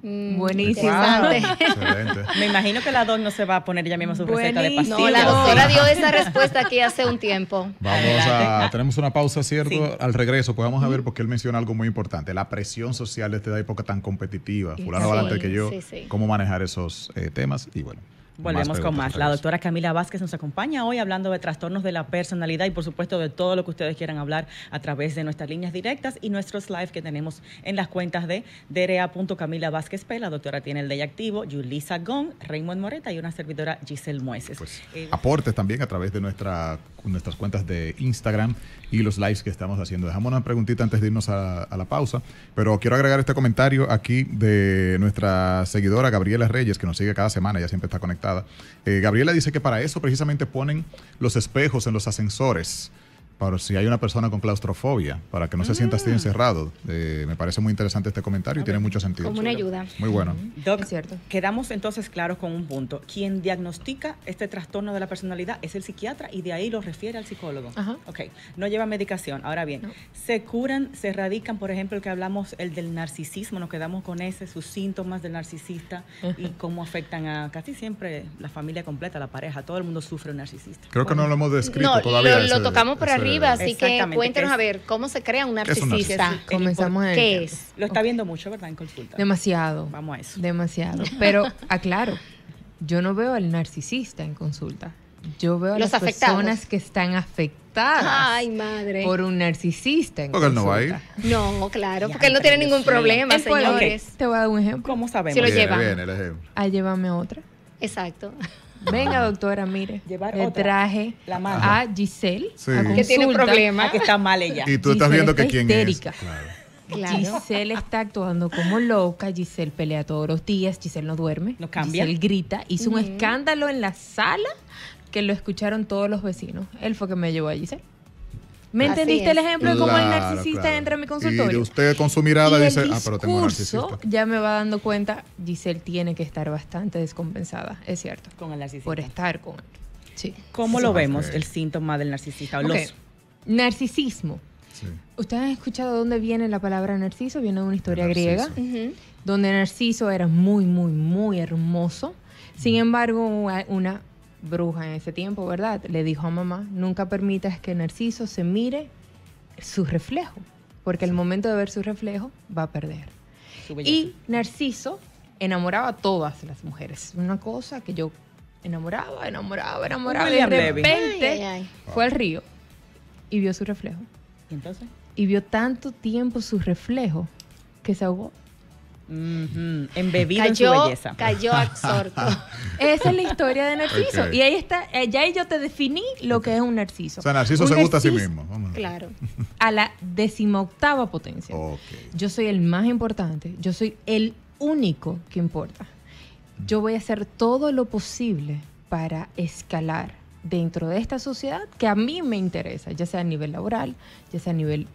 Buenísimo.
Interesante.
Excelente.
Me imagino que la DOC no se va a poner ella misma su receta de
Buenísimo.
pastillas.
No, la
Sí.
doctora dio esa respuesta aquí hace un tiempo.
Tenemos una pausa, ¿cierto?
Sí.
Al regreso, pues vamos a ver porque él menciona algo muy importante, la presión social de esta época tan competitiva, fulano
Sí,
adelante que yo,
sí, sí.
cómo manejar esos temas y bueno.
Volvemos con
preguntas
más.
al
La
regreso.
doctora Camila Vázquez nos acompaña hoy hablando de trastornos de la personalidad y por supuesto de todo lo que ustedes quieran hablar a través de nuestras líneas directas y nuestros live que tenemos en las cuentas de DRA.Camila Vázquez P. La doctora tiene el de ella activo, Yulisa Gon, Raymond Moreta y una servidora Giselle Mueces.
Pues, aportes también a través de nuestras cuentas de Instagram y los lives que estamos haciendo. Dejamos una preguntita antes de irnos a la pausa, pero quiero agregar este comentario aquí de nuestra seguidora Gabriela Reyes, que nos sigue cada semana, ella siempre está conectada. Gabriela dice que para eso precisamente ponen los espejos en los ascensores, para si hay una persona con claustrofobia, para que no se sienta así encerrado. Me parece muy interesante este comentario y tiene mucho sentido.
Como una ayuda.
Muy bueno.
Doc,
Es cierto.
quedamos entonces claros con un punto. Quien diagnostica este trastorno de la personalidad es el psiquiatra y de ahí lo refiere al psicólogo.
Ajá.
Ok, no lleva medicación. Ahora bien,
No.
se curan, se erradican, por ejemplo, el que hablamos, el del narcisismo, nos quedamos con ese, sus síntomas del narcisista y cómo afectan a casi siempre la familia completa, la pareja. Todo el mundo sufre un narcisista.
Creo que no lo hemos descrito
No,
todavía.
lo tocamos por arriba, así que
Exactamente,
cuéntenos
¿qué
a
es?
ver cómo se crea un
¿Qué es un
narcisista.
narcisista?
Comenzamos en el
¿Qué
tema.
es?
Lo está viendo mucho, ¿verdad? En consulta.
Demasiado.
Vamos a eso.
Demasiado. Pero aclaro, yo no veo al narcisista en consulta. Yo veo a
Los
las
afectados.
personas que están afectadas
Ay, madre.
por un narcisista en
Porque él no va
consulta.
ahí.
No, claro,
Ya,
porque él no tiene
Dios
ningún
mío.
problema,
Él puede-
señores.
Te voy a dar un ejemplo.
¿Cómo sabemos?
Se lo
Viene,
lleva.
viene el ejemplo.
A llévame a otra.
Exacto.
Venga, doctora, mire.
Llevar
Le
otra.
traje
La mano.
a Giselle.
Sí.
a
Que tiene
consulta.
problemas.
Ah, que está mal ella.
Y tú estás
Giselle
viendo que
está
quién
histérica.
es. Claro.
Claro.
Giselle está actuando como loca, Giselle pelea todos los días, Giselle no duerme,
No cambia.
Giselle grita, hizo un escándalo en la sala que lo escucharon todos los vecinos. Él fue que me llevó a Giselle. ¿Me
Así
entendiste
es.
el ejemplo de cómo el
Claro,
narcisista
claro.
entra en mi
Y
consultorio?
usted con su mirada
Y
dice,
el
pero tengo un
discurso
narcisista.
ya me va dando cuenta, Giselle tiene que estar bastante descompensada, es cierto,
Con el narcisista.
por estar con él. Sí.
¿Cómo lo vemos,
Ok.
el síntoma del narcisista? O
Ok.
los-
Narcisismo.
Sí.
¿Ustedes han escuchado de dónde viene la palabra narciso? Viene de una historia
Narciso.
griega.
Ujú.
Donde Narciso era muy, muy, muy hermoso. Sin embargo, una bruja en ese tiempo, ¿verdad? Le dijo a mamá, nunca permitas que Narciso se mire su reflejo, porque al momento de ver su reflejo va a perder.
su belleza.
Y Narciso enamoraba a todas las mujeres. Una cosa que yo enamoraba. Y
William
de
Levy.
repente
Ay, ay, ay.
fue al río y vio su reflejo.
¿Y entonces?
Y vio tanto tiempo su reflejo que se ahogó.
Ujú. Embebido en su
Cayó,
belleza.
cayó absorto.
Esa es la historia de Narciso.
Ok.
Y ahí está, ya ahí yo te definí lo que es un Narciso.
O sea, Narciso
Un
se gusta a sí
narciso
mismo. Vamos.
Claro.
A la 18ª potencia.
Ok.
Yo soy el más importante. Yo soy el único que importa. Yo voy a hacer todo lo posible para escalar dentro de esta sociedad que a mí me interesa, ya sea a nivel laboral, ya sea a nivel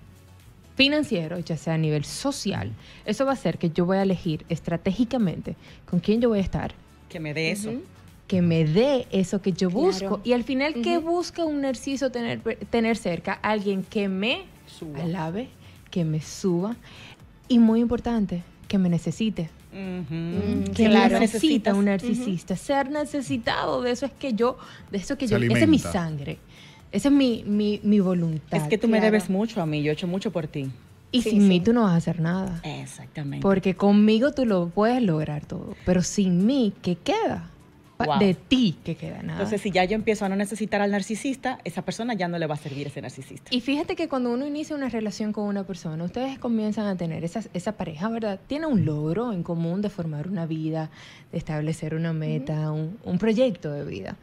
financiero, ya sea a nivel social. Eso va a hacer que yo voy a elegir estratégicamente con quién yo voy a estar,
Que me dé eso.
Ujú.
que me dé eso que yo
Claro.
busco. Y al final, ¿qué
Ujú.
busca un narciso tener cerca? Alguien que me
Suba.
alabe, que me suba y, muy importante, que me necesite.
Ujú.
Que
Claro.
necesita un
Necesitas.
narcisista. Ser necesitado, de eso es que yo, esa es mi
alimenta.
sangre. Esa es mi voluntad.
Es que tú me
Claro.
debes mucho a mí, yo he hecho mucho por ti.
Y
Sí,
sin
sí.
mí tú no vas a hacer nada.
Exactamente.
Porque conmigo tú lo puedes lograr todo. Pero sin mí, ¿qué queda?
Wow.
De ti, ¿qué queda? Nada.
Entonces, si ya yo empiezo a no necesitar al narcisista, esa persona ya no le va a servir ese narcisista.
Y fíjate que cuando uno inicia una relación con una persona, ustedes comienzan a tener esa pareja, ¿verdad? Tiene un logro en común de formar una vida, de establecer una meta, un proyecto de vida.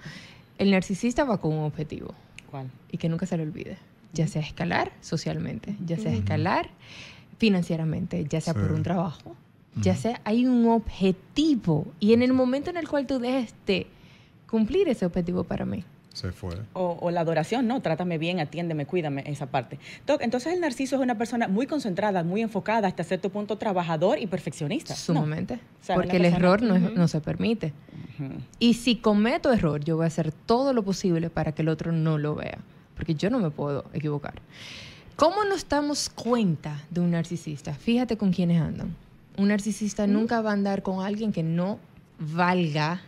El narcisista va con un objetivo
¿Cuál?
y que nunca se le olvide, ya sea escalar socialmente, ya sea escalar financieramente, ya sea
Sí.
por un trabajo, Ya sea, hay un objetivo. Y en el momento en el cual tú dejes de cumplir ese objetivo para mí,
se fue.
O la adoración, ¿no? Trátame bien, atiéndeme, cuídame, esa parte. Entonces el narciso es una persona muy concentrada, muy enfocada, hasta cierto punto trabajador y perfeccionista.
Sumamente.
¿No? O sea,
porque el error no se permite. Y si cometo error, yo voy a hacer todo lo posible para que el otro no lo vea. Porque yo no me puedo equivocar. ¿Cómo nos damos cuenta de un narcisista? Fíjate con quiénes andan. Un narcisista nunca va a andar con alguien que no valga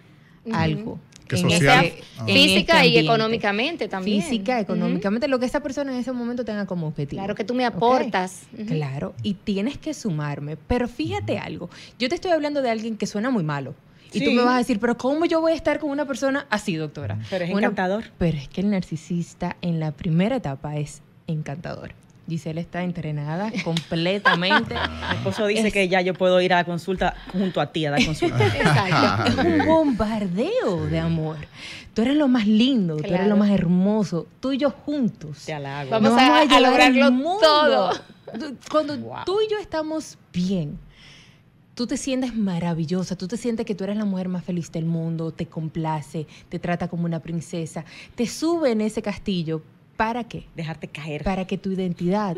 algo.
Que social.
Física y económicamente también.
Física, económicamente, lo que esa persona en ese momento tenga como objetivo.
Claro, que tú me aportas.
Okay. Claro, y tienes que sumarme. Pero fíjate algo, yo te estoy hablando de alguien que suena muy malo. Y tú me vas a decir, pero ¿cómo yo voy a estar con una persona así, doctora?
Pero es encantador.
Pero es que el narcisista en la primera etapa es encantador. Giselle está entrenada completamente.
Mi esposo dice que ya yo puedo ir a la consulta junto a ti a dar consulta.
Exacto. Es un bombardeo de amor. Tú eres lo más lindo, tú eres lo más hermoso. Tú y yo juntos.
Te halago.
Vamos a lograrlo todo.
Cuando tú y yo estamos bien, tú te sientes maravillosa, tú te sientes que tú eres la mujer más feliz del mundo, te complace, te trata como una princesa, te sube en ese castillo. ¿Para qué?
Dejarte caer.
Para que tu identidad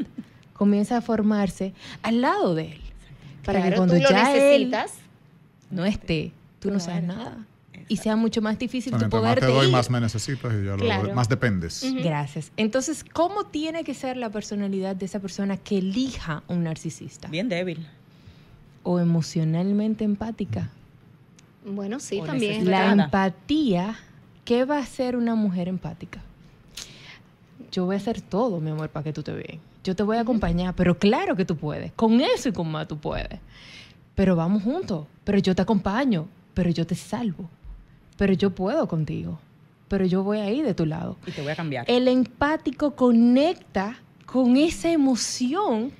comience a formarse al lado de él. Para que cuando
tú lo
ya
necesitas,
él no esté, tú no seas nada. Exacto. Y sea mucho más difícil tu
poder
poder
te doy, más me necesitas y ya más dependes.
Gracias. Entonces, ¿cómo tiene que ser la personalidad de esa persona que elija un narcisista?
Bien débil.
O emocionalmente empática.
Bueno, sí, también.
La empatía, ¿qué va a hacer una mujer empática? Yo voy a hacer todo, mi amor, para que tú te veas. Yo te voy a acompañar, pero claro que tú puedes. Con eso y con más tú puedes. Pero vamos juntos. Pero yo te acompaño. Pero yo te salvo. Pero yo puedo contigo. Pero yo voy a ir de tu lado.
Y te voy a cambiar.
El empático conecta con esa emoción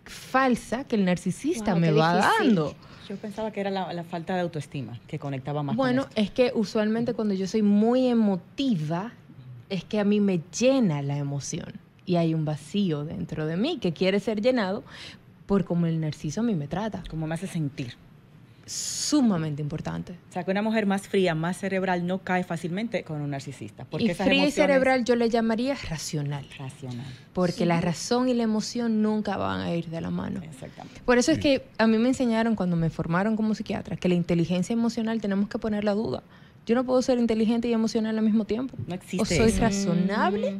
falsa que el narcisista me va dando.
Yo pensaba que era la falta de autoestima que conectaba más
con esto. Es que usualmente cuando yo soy muy emotiva, es que a mí me llena la emoción y hay un vacío dentro de mí que quiere ser llenado por cómo el narciso a mí me trata.
Cómo me hace sentir.
Sumamente importante.
O sea, que una mujer más fría, más cerebral no cae fácilmente con un narcisista. Porque
y fría y cerebral yo le llamaría racional.
Racional.
Porque la razón y la emoción nunca van a ir de la mano.
Exactamente.
Por eso es que a mí me enseñaron cuando me formaron como psiquiatra que la inteligencia emocional tenemos que ponerla a duda. Yo no puedo ser inteligente y emocional al mismo tiempo.
No existe.
O soy razonable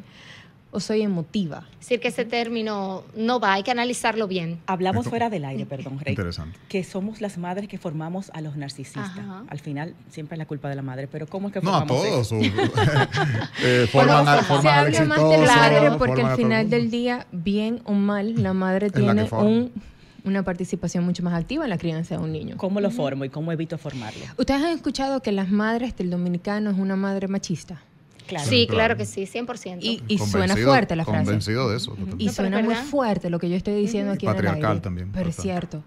o soy emotiva.
Es decir, que ese término no va, hay que analizarlo bien.
Hablamos fuera del aire, perdón, Rey.
Interesante.
Que somos las madres que formamos a los narcisistas.
Ajá.
Al final, siempre es la culpa de la madre. Pero ¿cómo es que
no,
formamos
a todos.
Forman
se
habla más de la madre porque al final del día, bien o mal, la madre tiene una participación mucho más activa en la crianza de un niño.
¿Cómo lo formo y cómo evito formarlo?
¿Ustedes han escuchado que las madres del dominicano es una madre machista?
Claro. Sí, claro que sí, 100%.
Y suena fuerte la frase.
Convencido de eso.
Y suena muy fuerte lo que yo estoy diciendo aquí en el aire.
Patriarcal también.
Pero es cierto.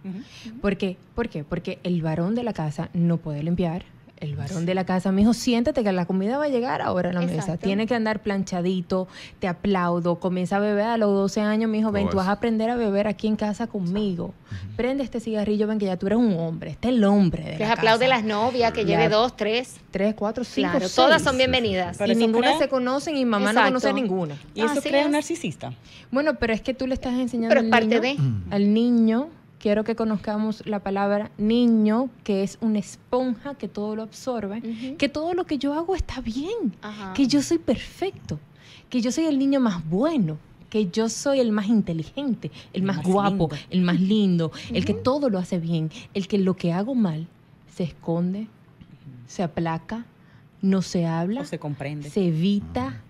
¿Por qué? ¿Por qué? Porque el varón de la casa no puede limpiar. El varón de la casa, mijo, siéntate que la comida va a llegar ahora a la mesa. Tiene que andar planchadito, te aplaudo. Comienza a beber a los 12 años, mijo, ven, tú vas a aprender a beber aquí en casa conmigo. Prende este cigarrillo, ven que ya tú eres un hombre. Este es el hombre de la casa.
Les aplaude las novias, que lleve 2, 3.
3, 4, 5,
claro,
6.
todas son bienvenidas.
Y ninguna se conocen y mamá no conoce a ninguna.
¿Y eso crea un narcisista?
Bueno, pero es que tú le estás enseñando al niño. Quiero que conozcamos la palabra niño, que es una esponja que todo lo absorbe, que todo lo que yo hago está bien, que yo soy perfecto, que yo soy el niño más bueno, que yo soy el más inteligente, el más guapo, el más lindo, el que todo lo hace bien, el que lo que hago mal se esconde, se aplaca, no se habla,
o se comprende,
se evita,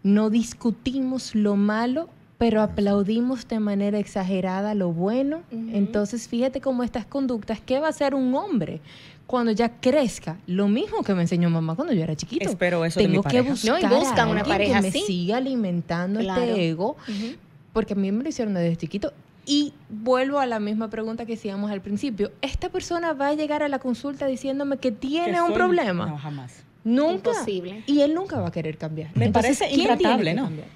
no discutimos lo malo, pero aplaudimos de manera exagerada lo bueno. Entonces, fíjate cómo estas conductas, ¿qué va a hacer un hombre cuando ya crezca? Lo mismo que me enseñó mamá cuando yo era chiquito.
Espero eso
Tengo
de mi pareja.
que buscar
y buscan una pareja
que me
así.
siga alimentando este ego, porque a mí me lo hicieron desde chiquito. Y vuelvo a la misma pregunta que hacíamos al principio. ¿Esta persona va a llegar a la consulta diciéndome que tiene un problema?
No, jamás.
Nunca.
Imposible.
Y él nunca va a querer cambiar.
Me
Entonces,
parece
¿quién
intratable,
tiene que
¿no?
cambiar?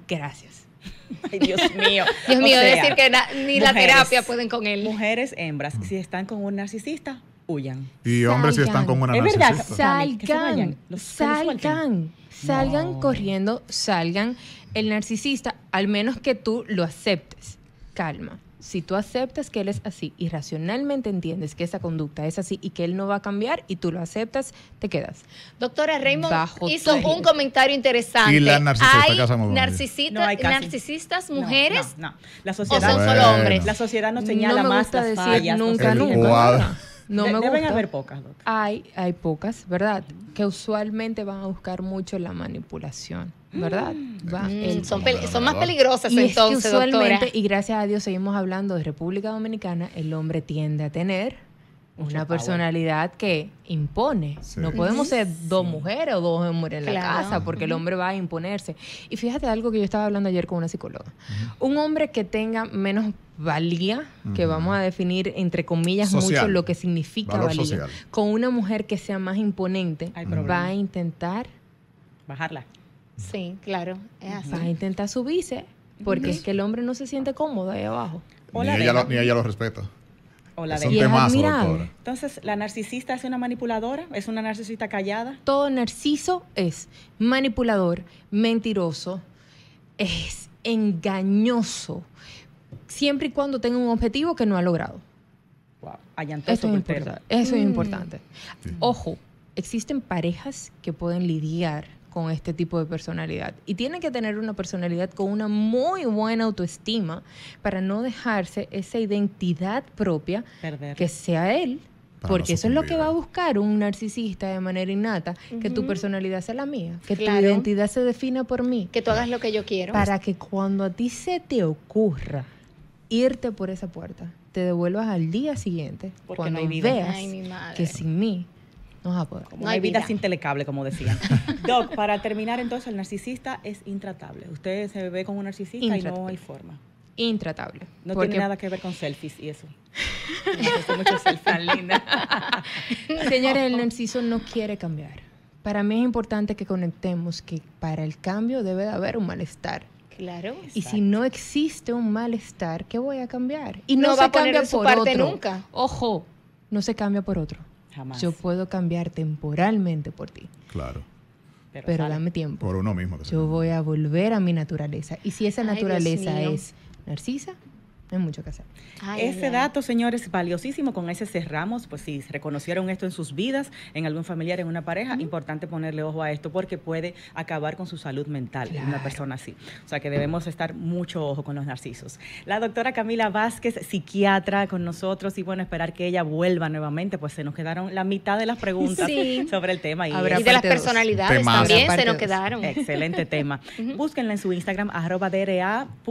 Gracias.
Ay, Dios mío.
Dios mío,
O sea,
decir que ni la
mujeres,
terapia pueden con él.
Mujeres, hembras, si están con un narcisista, huyan.
Y hombres si están con una
Es verdad.
narcisista.
Que se vayan,
Salgan
No.
corriendo, salgan. El narcisista, al menos que tú lo aceptes. Calma. Si tú aceptas que él es así y racionalmente entiendes que esa conducta es así y que él no va a cambiar y tú lo aceptas, te quedas.
Doctora Raymond
Bajo
hizo
tu-
un comentario interesante.
Y la narcisista,
¿Hay
casamos con ella.
No hay casi.
narcisistas
No,
mujeres?
No, La
¿O
sociedad,
son solo hombres?
la sociedad nos señala
no me
más
gusta
las
decir
fallas.
nunca,
El
nunca.
cuadro.
nunca. No me
Deben
gusta.
haber pocas, doctor.
Hay pocas, ¿verdad? Que usualmente van a buscar mucho la manipulación, ¿verdad?
Son más peligrosas
Y es que
entonces, doctora.
usualmente, y gracias a Dios seguimos hablando de República Dominicana, el hombre tiende a tener
Mucho
una
power.
personalidad que impone.
Sí.
No podemos ser dos mujeres o dos hombres en la
Claro.
casa porque el hombre va a imponerse. Y fíjate algo que yo estaba hablando ayer con una psicóloga. Un hombre que tenga menos valía, que vamos a definir entre comillas
Social.
mucho lo que significa
Valor
valía,
social.
con una mujer que sea más imponente,
Hay problema.
va a intentar
Bajarla.
Sí, claro, es así.
va a intentar subirse porque es que el hombre no se siente cómodo ahí abajo.
O
Ni
la
ella,
deja.
ni ella lo respeta.
O la
Es un
Y
deja.
es
temazo,
admirable.
doctora.
Entonces, ¿la narcisista es una manipuladora? ¿Es una narcisista callada?
Todo narciso es manipulador, mentiroso, es engañoso, siempre y cuando tenga un objetivo que no ha logrado.
Wow. Allantoso
Eso es
voltero.
importante. Eso es importante. Ojo, existen parejas que pueden lidiar con este tipo de personalidad y tienen que tener una personalidad con una muy buena autoestima para no dejarse esa identidad propia
Perder.
que sea él.
Para
Porque
no
eso es lo que
sucumbir.
va a buscar un narcisista de manera innata, que tu personalidad sea la mía, que
Claro.
tu identidad se defina por mí,
Que tú hagas lo que yo quiero.
para que cuando a ti se te ocurra irte por esa puerta, te devuelvas al día siguiente,
Porque
cuando
no hay vida.
veas
Ay, mi madre.
que sin mí no vas a poder.
Como
No
una
hay
vida
vida.
sin telecable, como decían. Doc, para terminar entonces, el narcisista es intratable. Usted se ve con un narcisista y no
Intratable.
hay forma.
Intratable.
No
Porque,
tiene nada que ver con selfies y eso. No sé, muchos selfies. Tan linda.
señores, el narciso no quiere cambiar. Para mí es importante que conectemos que para el cambio debe de haber un malestar.
Claro.
Y si no existe un malestar, ¿qué voy a cambiar? Y
No
no,
va
se
a poner
cambia
de su
por
parte
otro.
nunca.
Ojo, no se cambia por otro.
Jamás.
Yo puedo cambiar temporalmente por ti,
Claro.
pero
sale.
dame tiempo.
Por uno mismo. Que se
Yo voy a volver a mi naturaleza. Y si esa
Ay, Dios
naturaleza
mío.
es narcisa, no hay mucho que hacer.
Ay,
Ese
ay.
dato, señores, valiosísimo. Con ese cerramos. Pues si reconocieron esto en sus vidas, en algún familiar, en una pareja, importante ponerle ojo a esto porque puede acabar con su salud mental de una
Claro.
persona así. O sea que debemos estar mucho ojo con los narcisos. La doctora Camila Vázquez, psiquiatra con nosotros, y bueno, esperar que ella vuelva nuevamente, pues se nos quedaron la mitad de las preguntas
Sí.
sobre el tema. Y
Habrá
Y de las
parte dos.
personalidades
Temazo.
también
Parte
se nos
dos.
quedaron.
excelente tema. Búsquenla en su Instagram,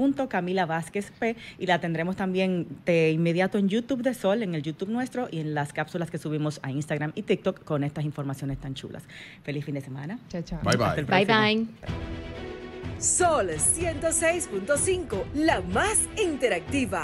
@dra.CamilaVázquezP, y la tendremos también de inmediato en YouTube de Sol, en el YouTube nuestro y en las cápsulas que subimos a Instagram y TikTok con estas informaciones tan chulas. Feliz fin de semana.
Chao, chao.
Bye, bye.
Hasta el
Bye,
próximo.
bye.
Sol 106.5, la más interactiva.